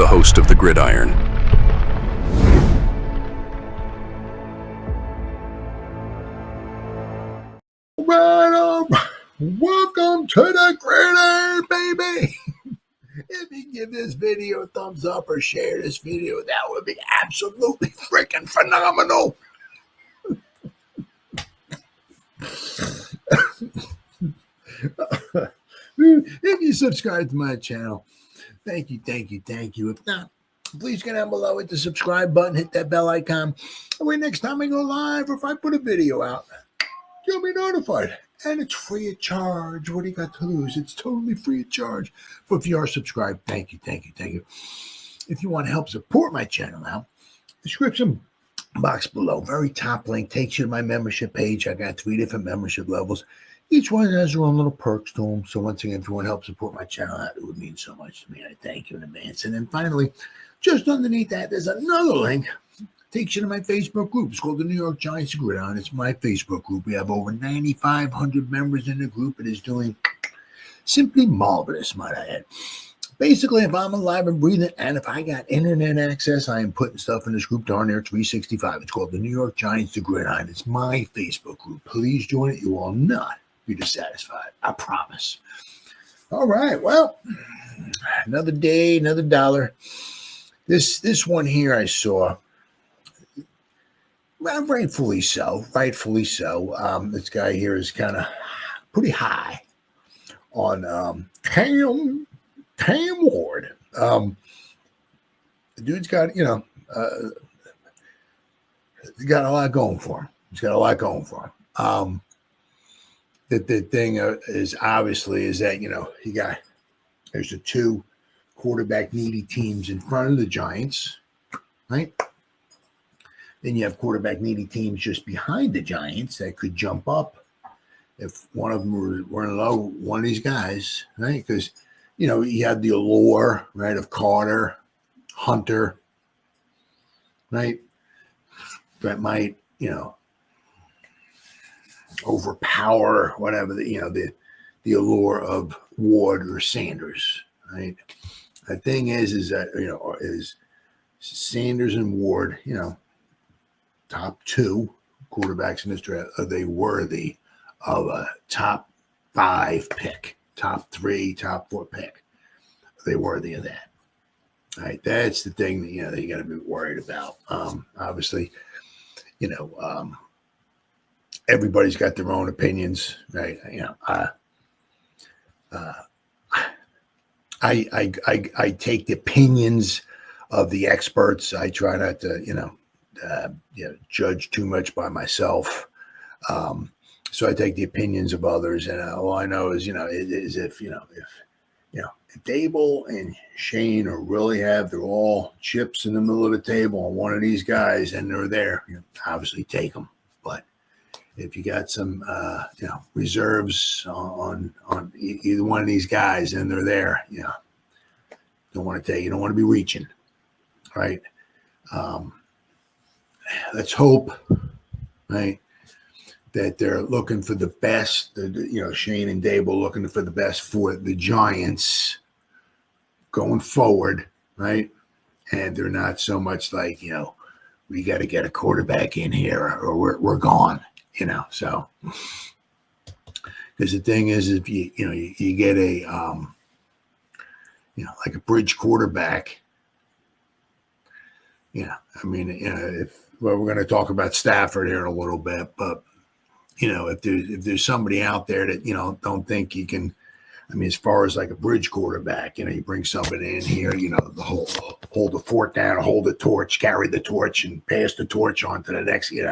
host of the Gridiron. All right. Welcome to the Gridiron, baby. If you give this video a thumbs up or share this video, that would be absolutely freaking phenomenal. If you subscribe to my channel, thank you. If not, please get down below, hit the subscribe button, hit that bell icon. That way next time I go live or if I put a video out, you'll be notified. And it's free of charge. What do you got to lose? It's totally free of charge. But if you are subscribed, thank you. If you want to help support my channel now, description box below, very top link, takes you to my membership page. I got 3 different membership levels. Each one has their own little perks to them. So once again, if you want to help support my channel, it would mean so much to me. I thank you in advance. And then finally, just underneath that, there's another link. Takes you to my Facebook group. It's called the New York Giants Gridiron. It's my Facebook group. We have over 9,500 members in the group. It is doing simply marvelous, might I add. Basically, if I'm alive and breathing, and if I got internet access, I am putting stuff in this group darn near 365. It's called the New York Giants Gridiron. It's my Facebook group. Please join it. You will not be dissatisfied. I promise. All right. Well, another day, another dollar. This one here I saw. Well, rightfully so. This guy here is kind of pretty high on Cam Ward. The dude's got, he got a lot going for him. The thing is obviously is that, there's the 2 quarterback needy teams in front of the Giants, right? Then you have quarterback needy teams just behind the Giants that could jump up if one of them were in low, one of these guys, right? Because, you have the allure, right, of Carter, Hunter, right? That might, overpower whatever the allure of Ward or Sanders, right? The thing is that, is Sanders and Ward, top 2 quarterbacks in this draft, are they worthy of a top 5 pick, top 3, top 4 pick? Are they worthy of that? All right, that's the thing that, that you got to be worried about. Obviously, everybody's got their own opinions, right? I take the opinions of the experts. I try not to, judge too much by myself. So I take the opinions of others, and all I know is, if Daboll and Shane really have their all chips in the middle of the table on one of these guys, and they're there, obviously take them. But if you got some, reserves on either one of these guys, and they're there, don't want to take. You don't want to be reaching, right? Let's hope, right, that they're looking for the best. Shane and Daboll looking for the best for the Giants going forward, right? And they're not so much like, we got to get a quarterback in here or we're gone, So, because the thing is, if you get a like a bridge quarterback. If we're going to talk about Stafford here in a little bit, but if there's somebody out there that don't think you can, as far as like a bridge quarterback, you bring somebody in here, the hold the fort down, hold the torch, carry the torch, and pass the torch on to the next. You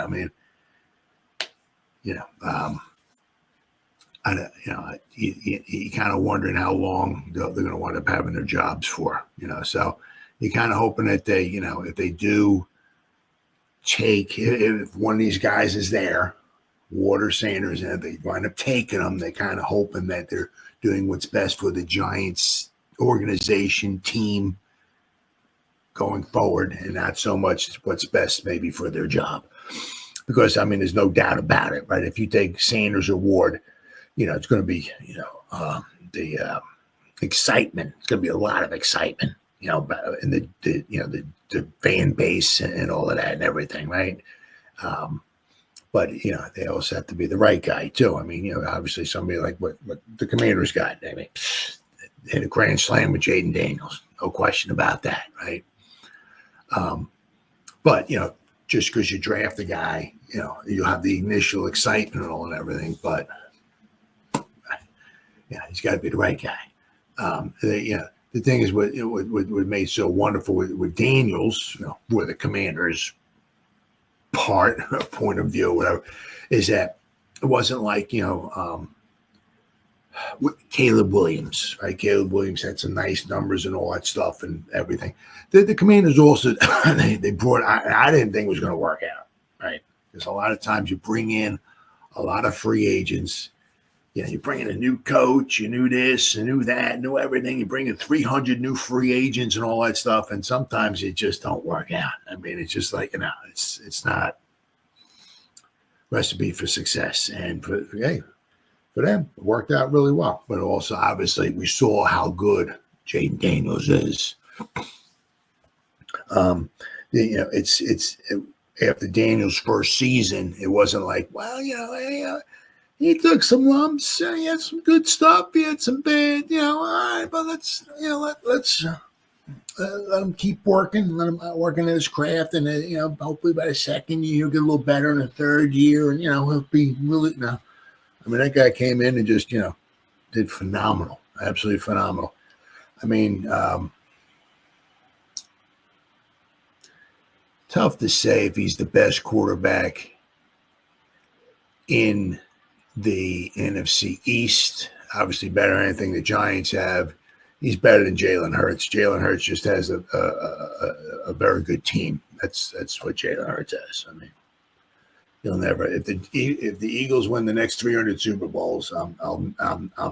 kind of wondering how long they're going to wind up having their jobs for, so. You're kind of hoping that they, if they do take, if one of these guys is there, Ward or Sanders, and if they wind up taking them, they're kind of hoping that they're doing what's best for the Giants organization, team going forward, and not so much what's best maybe for their job. Because, there's no doubt about it, right? If you take Sanders or Ward, it's going to be, the excitement. It's going to be a lot of excitement. and the fan base and all of that and everything, right? But they also have to be the right guy too. I mean, obviously somebody like what the Commanders got. I mean, hit a grand slam with Jaden Daniels, no question about that, right? But just because you draft a guy, you have the initial excitement and all and everything, but he's got to be the right guy. The thing is, what made so wonderful with Daniels, for the Commanders' point of view, whatever, is that it wasn't like Caleb Williams, right? Caleb Williams had some nice numbers and all that stuff and everything. The Commanders also they brought. I didn't think it was going to work out, right? Because a lot of times you bring in a lot of free agents. You bring in a new coach, you knew this, you knew that, knew everything. You bring in 300 new free agents and all that stuff, and sometimes it just don't work out. I mean, it's just like it's not recipe for success. And for them, it worked out really well. But also, obviously, we saw how good Jaden Daniels is. It's after Daniels' first season, it wasn't like, well, he took some lumps. He had some good stuff. He had some bad, all right, but let's let him keep working. Let him working at his craft, and hopefully by the second year he'll get a little better. In the third year, and he'll be really. I mean, that guy came in and just did phenomenal, absolutely phenomenal. I mean, tough to say if he's the best quarterback in the NFC East. Obviously better than anything the Giants have. He's better than Jalen Hurts. Jalen Hurts just has a very good team. That's what Jalen Hurts has. I mean, he'll never. If the Eagles win the next 300 Super Bowls, I'll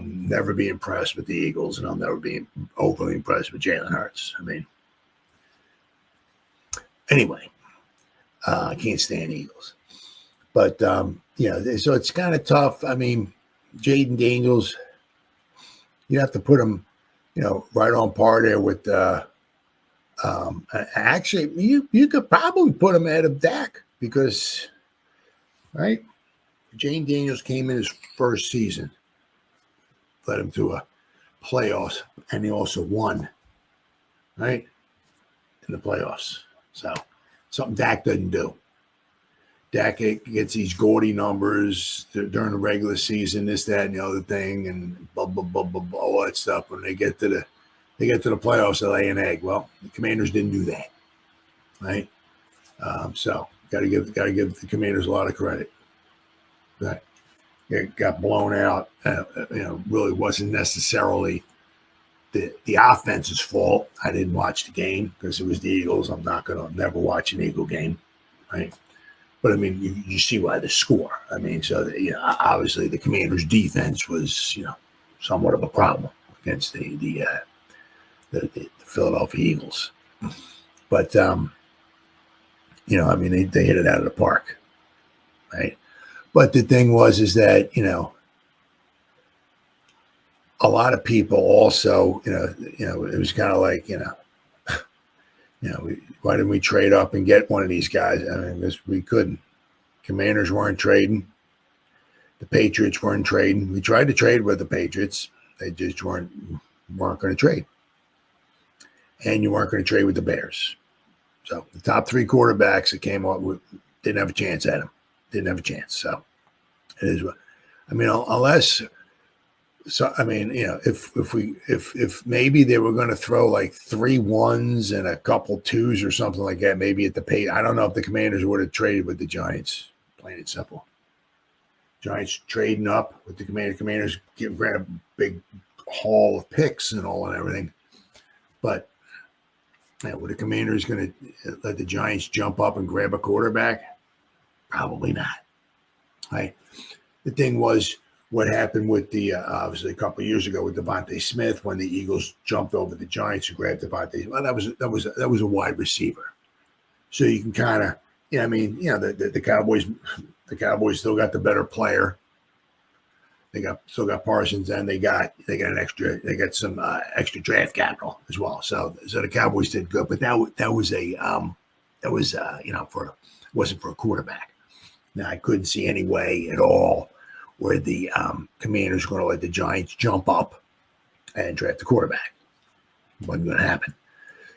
never be impressed with the Eagles, and I'll never be overly impressed with Jalen Hurts. I mean, anyway, I can't stand Eagles. But, so it's kind of tough. I mean, Jaden Daniels, you have to put him, right on par there with actually, you could probably put him ahead of Dak because, right, Jaden Daniels came in his first season, led him to a playoffs, and he also won, right, in the playoffs. So something Dak doesn't do. Dak gets these gaudy numbers during the regular season, this, that, and the other thing, and blah blah blah blah blah, all that stuff. When they get to the playoffs, they lay an egg. Well, the Commanders didn't do that, right? So got to give the Commanders a lot of credit. That it got blown out. Really wasn't necessarily the offense's fault. I didn't watch the game because it was the Eagles. I'm not gonna never watch an Eagle game, right? But, I mean, you see why the score. I mean, so, obviously the Commanders' defense was, somewhat of a problem against the Philadelphia Eagles. But, I mean, they hit it out of the park, right? But the thing is that, a lot of people also, it was kind of like, why didn't we trade up and get one of these guys? I mean, because we couldn't. Commanders weren't trading. The Patriots weren't trading. We tried to trade with the Patriots. They just weren't going to trade. And you weren't going to trade with the Bears. So the top three quarterbacks that came up with didn't have a chance at him. Didn't have a chance. So it is what I mean, unless. So I mean, if maybe they were going to throw like 3 1s and a couple 2s or something like that, maybe at the pay. I don't know if the Commanders would have traded with the Giants. Plain and simple. Giants trading up with the Commanders grab a big haul of picks and all and everything. But were the Commanders going to let the Giants jump up and grab a quarterback? Probably not. Right. The thing was. What happened with the obviously a couple of years ago with Devontae Smith when the Eagles jumped over the Giants and grabbed Devontae? Well, that was a wide receiver, so you can kind of the Cowboys still got the better player. They still got Parsons, and they got some extra draft capital as well. So the Cowboys did good, but that was wasn't for a quarterback. Now I couldn't see any way at all where the Commanders were going to let the Giants jump up and draft the quarterback. It wasn't going to happen.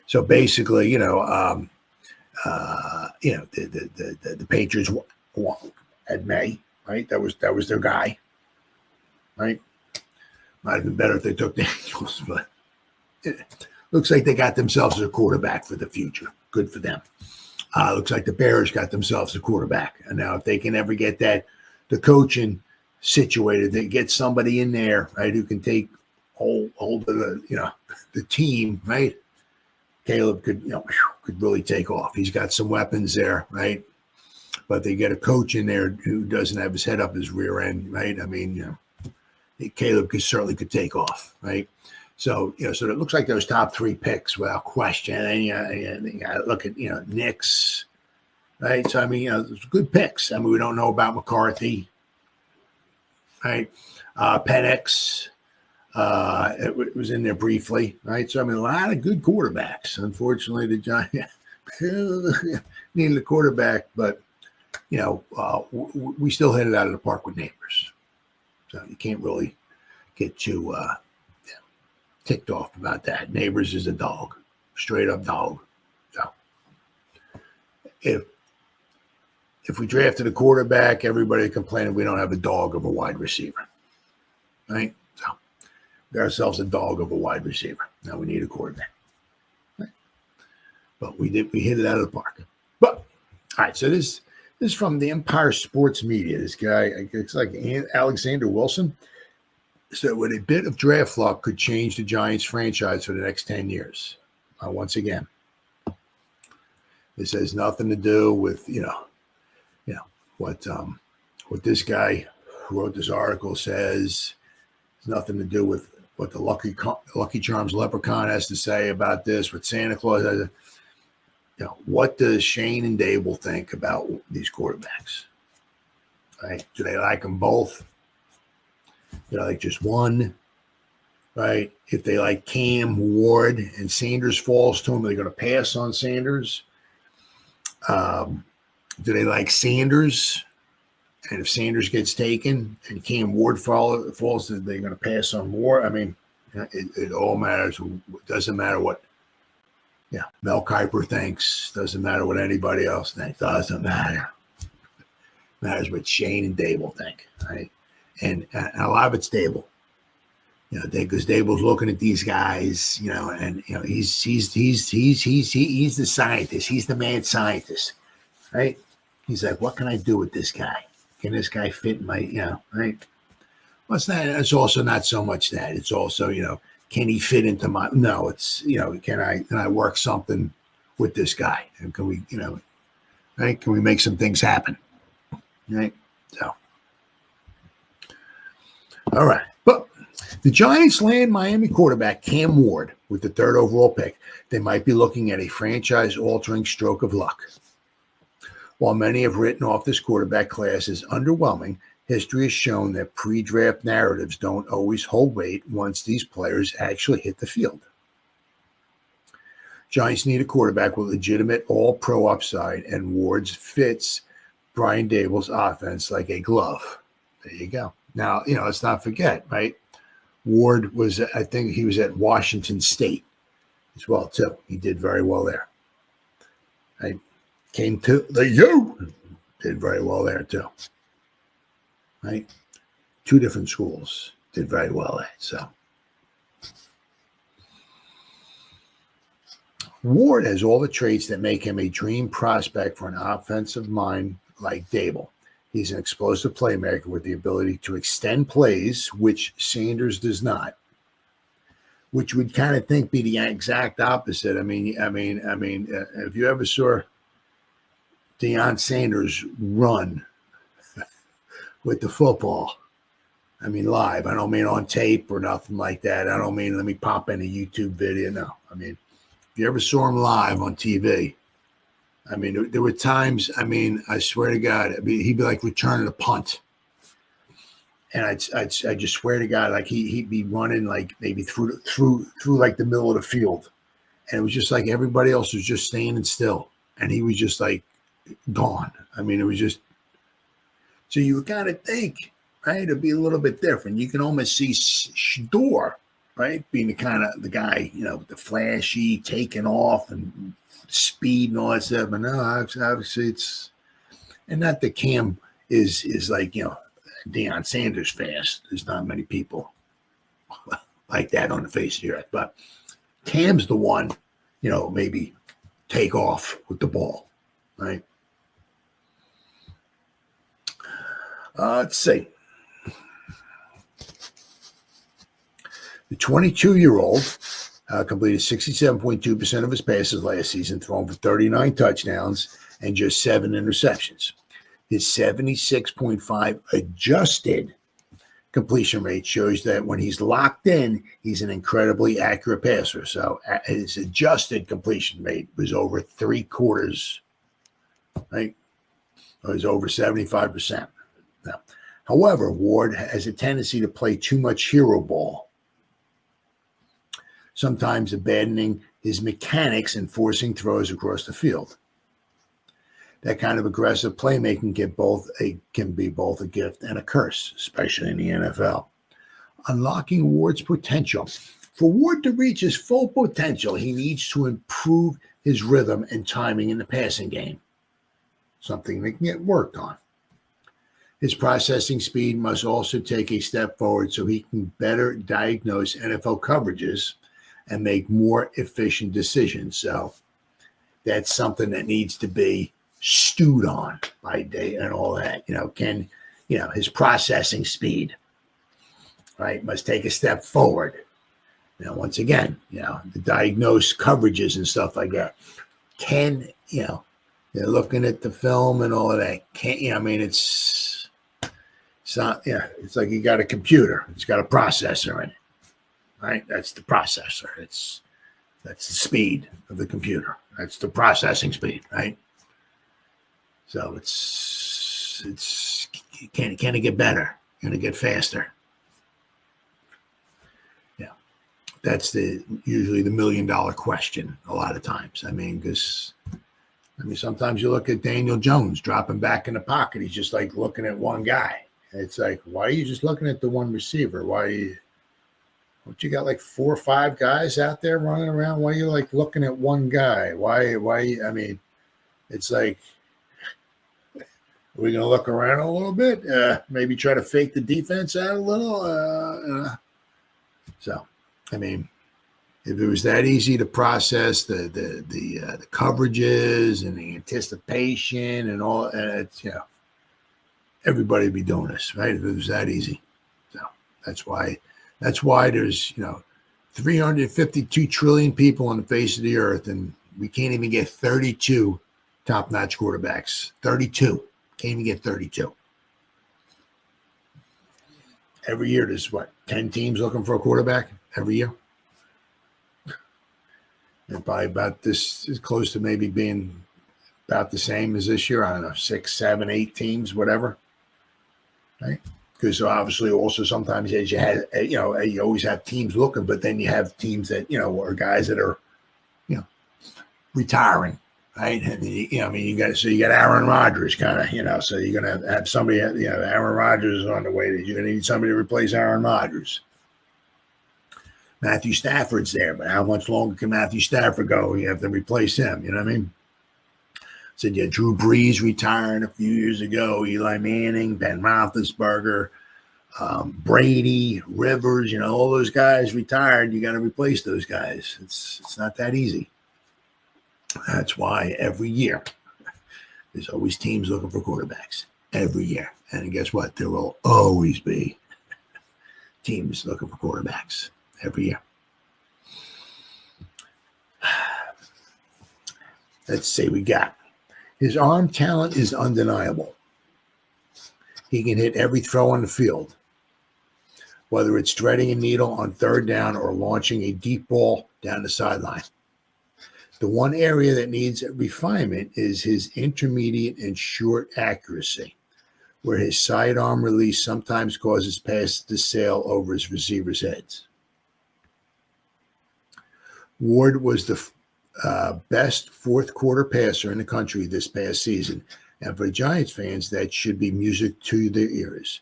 So basically, the Patriots won at May, right? That was their guy, right? Might have been better if they took the Angels, but it looks like they got themselves a quarterback for the future. Good for them. Looks like the Bears got themselves a quarterback, and now if they can ever get the coaching situated, they get somebody in there, right, who can take hold of the team, right? Caleb could really take off. He's got some weapons there, right? But they get a coach in there who doesn't have his head up his rear end, right? I mean, Caleb could take off, right? So, so it looks like those top three picks without question. And you look at, Knicks, right? So, I mean, it's good picks. I mean, we don't know about McCarthy, right? Penix, it was in there briefly, right? So, I mean, a lot of good quarterbacks. Unfortunately, the Giants needed a quarterback, but, we still hit it out of the park with Neighbors. So you can't really get too ticked off about that. Neighbors is a dog, straight up dog. So if we drafted a quarterback, everybody complaining we don't have a dog of a wide receiver, right? So we got ourselves a dog of a wide receiver. Now we need a quarterback, right? But we hit it out of the park. But all right, so this is from the Empire Sports Media. This guy, it's like Alexander Wilson, said with a bit of draft luck could change the Giants franchise for the next 10 years. Once again, this has nothing to do with what this guy who wrote this article says. It's nothing to do with what the Lucky Charms leprechaun has to say about this. What Santa Claus has. What does Shane and Daboll think about these quarterbacks? Right? Do they like them both? Do they like just one? Right? If they like Cam Ward and Sanders falls to them, are they going to pass on Sanders? Do they like Sanders? And if Sanders gets taken and Cam Ward falls, are they going to pass on Moore? I mean, it all matters. It doesn't matter what Mel Kiper thinks. Doesn't matter what anybody else thinks. Doesn't matter. Matters what Shane and Daboll think, right? And a lot of it's Daboll, because Daboll's looking at these guys, and he's the scientist. He's the mad scientist, right? He's like, what can I do with this guy? Can this guy fit in my, right? Well, it's also not so much that. It's also, can he fit into my? No, it's can I work something with this guy? And can we, right? Can we make some things happen? Right. So, all right. But the Giants land Miami quarterback Cam Ward with the 3rd overall pick. They might be looking at a franchise-altering stroke of luck. While many have written off this quarterback class as underwhelming, history has shown that pre-draft narratives don't always hold weight once these players actually hit the field. Giants need a quarterback with legitimate all-pro upside, and Ward's fits Brian Daboll's offense like a glove. There you go. Now, let's not forget, right? Ward I think he was at Washington State as well, too. He did very well there. Right? Came to the U. Did very well there, too. Right? 2 different schools did very well at. So Ward has all the traits that make him a dream prospect for an offensive mind like Daboll. He's an explosive playmaker with the ability to extend plays, which Sanders does not. Which would kind of think be the exact opposite. I mean, if you ever saw Deion Sanders run with the football, I mean, live. I don't mean on tape or nothing like that. I don't mean let me pop in a YouTube video. No, I mean, if you ever saw him live on TV, I mean, there were times, I mean, I swear to God, he'd be like returning a punt. And I just swear to God, like he'd be running like maybe through like the middle of the field, and it was just like everybody else was just standing still, and he was just like gone. I mean, it was just so you would kind of think, right, it'd be a little bit different. You can almost see Shador, right, being the kind of the guy, the flashy, taking off and speed and all that stuff. But no, obviously it's and not that Cam is like Deion Sanders fast. There's not many people like that on the face of the earth. But Cam's the one, maybe take off with the ball, right? Let's see. The 22-year-old completed 67.2% of his passes last season, thrown for 39 touchdowns and just 7 interceptions. His 76.5 adjusted completion rate shows that when he's locked in, he's an incredibly accurate passer. So his adjusted completion rate was over 3/4, right? It was over 75%. Now, however, Ward has a tendency to play too much hero ball, sometimes abandoning his mechanics and forcing throws across the field. That kind of aggressive playmaking can be both a gift and a curse, especially in the NFL. Unlocking Ward's potential. For Ward to reach his full potential, he needs to improve his rhythm and timing in the passing game, something that can get worked on. His processing speed must also take a step forward so he can better diagnose NFL coverages and make more efficient decisions. So that's something that needs to be stewed on by day and all that. His processing speed, right, must take a step forward. Once again, the diagnosed coverages and stuff like that. They're looking at the film and all of that. It's not, it's like you got a computer. It's got a processor in it, right? That's the processor. That's the speed of the computer. That's the processing speed, right? So can it get better? Can it get faster? Yeah, that's usually the $1 million question a lot of times. Because sometimes you look at Daniel Jones dropping back in the pocket. He's just like looking at one guy. It's like, why are you just looking at the one receiver? Don't you got like 4 or 5 guys out there running around? Why are you like looking at one guy? Why? It's like, are we going to look around a little bit? Maybe try to fake the defense out a little? So, if it was that easy to process the coverages and the anticipation and all, it's everybody would be doing this, right? If it was that easy. So that's why there's 352 trillion people on the face of the earth, and we can't even get 32 top-notch quarterbacks. 32. Can't even get 32. Every year there's 10 teams looking for a quarterback every year? And probably about this is close to maybe being about the same as this year. I don't know, 6, 7, 8 teams, whatever. Right? Because obviously also sometimes as you always have teams looking, but then you have teams that, are guys that are, retiring. Right. And you got Aaron Rodgers kind of, so you're going to have somebody, Aaron Rodgers is on the way. You're going to need somebody to replace Aaron Rodgers. Matthew Stafford's there, but how much longer can Matthew Stafford go? You have to replace him. You know what I mean? Said, Drew Brees retired a few years ago, Eli Manning, Ben Roethlisberger, Brady, Rivers, all those guys retired. You got to replace those guys. It's not that easy. That's why every year there's always teams looking for quarterbacks every year. And guess what? There will always be teams looking for quarterbacks every year. Let's see, we got his arm talent is undeniable. He can hit every throw on the field, whether it's threading a needle on third down or launching a deep ball down the sideline. The one area that needs refinement is his intermediate and short accuracy. where his sidearm release sometimes causes passes to sail over his receivers' heads. Ward was the best fourth quarter passer in the country this past season, and for Giants fans, that should be music to their ears.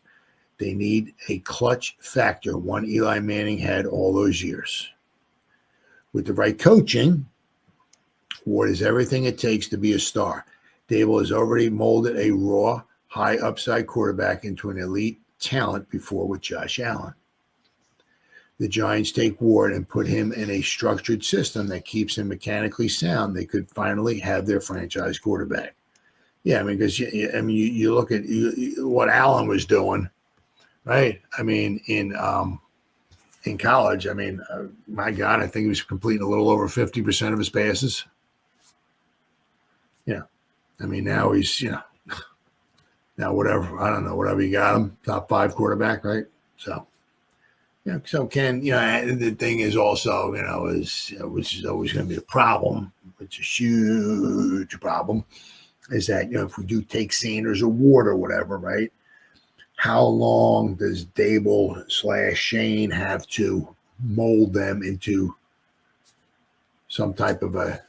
They need a clutch factor, one Eli Manning had all those years. With the right coaching, Ward is everything it takes to be a star. Daboll has already molded a raw, high upside quarterback into an elite talent before with Josh Allen. The Giants take Ward and put him in a structured system that keeps him mechanically sound. They could finally have their franchise quarterback. Yeah, I mean, because you look at what Allen was doing, right? I mean, in college, I mean, my God, I think he was completing a little over 50% of his passes. Yeah, I mean, now he's now whatever, I don't know, whatever you got him, top 5 quarterback, right? So. Yeah, so Ken, the thing is also, which is always going to be a problem, which is a huge problem, is that, if we do take Sanders or Ward or whatever, right, how long does Daboll/Shane have to mold them into some type of a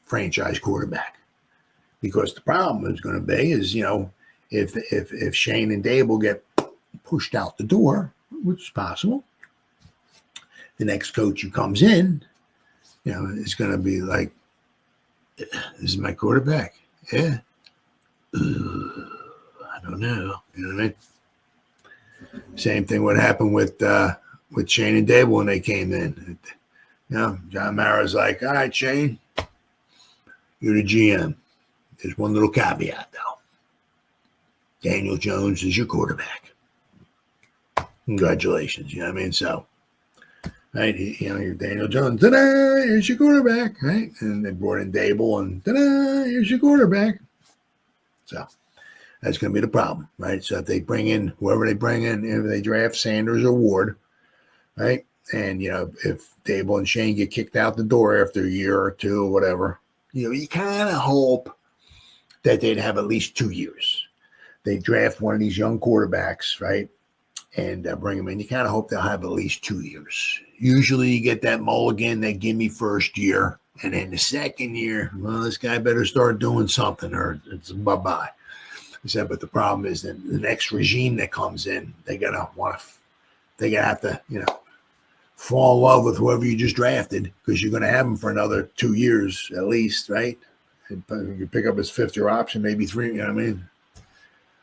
franchise quarterback? Because the problem is going to be is, if Shane and Daboll get pushed out the door, which is possible, the next coach who comes in, is going to be like, this is my quarterback. Yeah. I don't know. You know what I mean? Same thing what happened with Shane and Daboll when they came in. John Mara's like, all right, Shane, you're the GM. There's one little caveat, though. Daniel Jones is your quarterback. Congratulations. You know what I mean? So, right, you're Daniel Jones. Ta-da! Here's your quarterback, right? And they brought in Daboll, and ta-da! Here's your quarterback. So that's going to be the problem, right? So if they bring in whoever they bring in, if they draft Sanders or Ward, right? And if Daboll and Shane get kicked out the door after a year or two or whatever, you kind of hope that they'd have at least 2 years. They draft one of these young quarterbacks, right? And bring them in. You kind of hope they'll have at least 2 years. Usually you get that mulligan, that gimme first year. And then the second year, well, this guy better start doing something or it's bye-bye. I said, but the problem is that the next regime that comes in, they're going to have to, fall in love with whoever you just drafted because you're going to have them for another 2 years at least, right? And you pick up his 5th-year option, maybe 3, you know what I mean?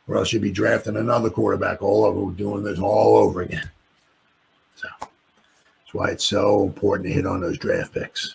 Or else you'd be drafting another quarterback all over, doing this all over again. So that's why it's so important to hit on those draft picks.